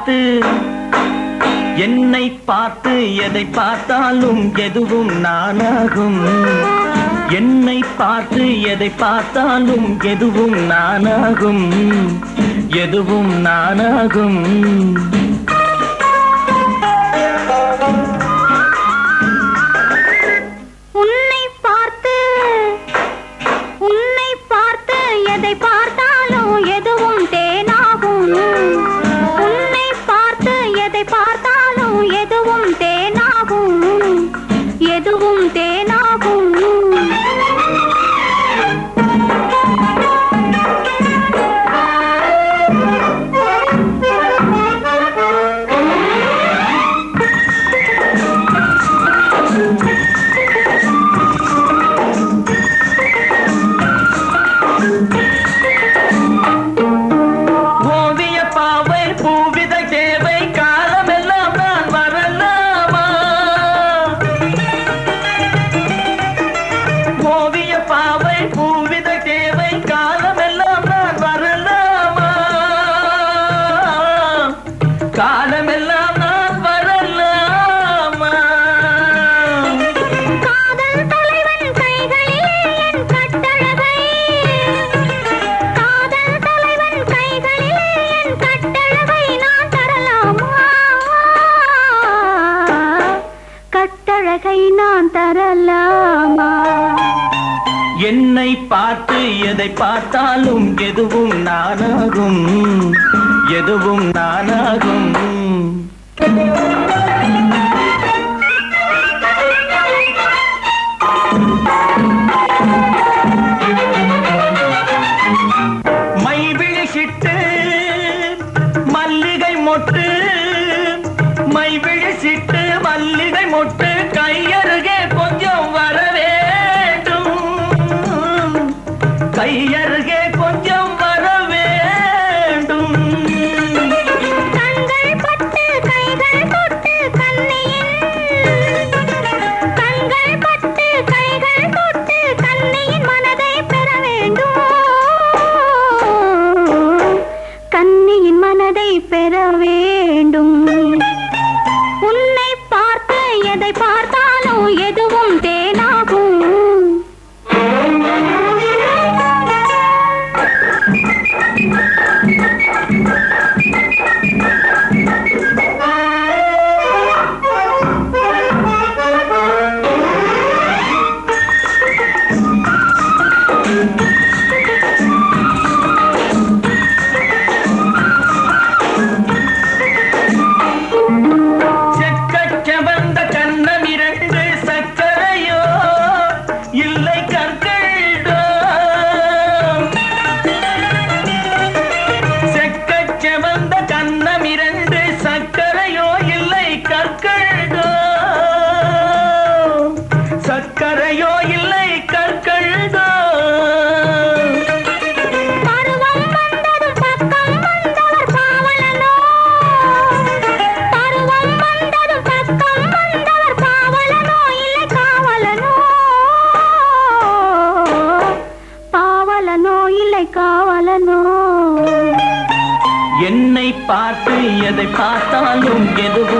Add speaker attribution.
Speaker 1: பார்த்து என்னை பார்த்து எதை பார்த்தாலும் எதுவும் நானாகும். என்னை பார்த்து எதை பார்த்தாலும் எதுவும் நானாகும். எதுவும் நானாகும்.
Speaker 2: உன்னை பார்த்து எதை பார்த்தாலும் எதுவும் தேனாகும். உன்னை பார்த்து எதை பார்த்தாலும் எதுவும் தேனாகும். எதுவும் தேனாகும்.
Speaker 1: காலமெல்லாம் நான் வரலாமா?
Speaker 2: காதல் தலைவன் கைகளிலே என் கட்டழகை, காதல் தலைவன் கைகளிலே என் கட்டழகை நான் தரலாமா? கட்டழகை நான் தரலாமா?
Speaker 1: என்னை பார்த்து எதை பார்த்தாலும் எதுவும் நானாகும். எதுவும் நானாகும். மைவிழி சிட்டு மல்லிகை மொட்டு, மைவிழி சிட்டு மல்லிகை மொட்டு கையருகே கொஞ்சம் வர வேண்டும். கையருகே கொஞ்சம் வர வேண்டும்.
Speaker 2: கண்கள் பட்டு கைகள் தொட்டு கண்ணியின், கண்கள் பட்டு கைகள் தொட்டு கண்ணியின் மனதை பெற வேண்டும். கண்ணியின் மனதை பெற வேண்டும். உன்னை பார்த்து எதை பார்த்தாலும் எதுவும் தேனாகும். சக்கரையோ இல்லை கற்கள்தோ. பருவம் வந்தது பக்கம் வந்தவர் பாவலனோ. பருவம் வந்தது பக்கம் வந்தவர் பாவலனோ இல்லை காவலனோ. பாவலனோ இல்லை காவலனோ. என்னை பார்த்து எதை பார்த்தாலும் எதுவும்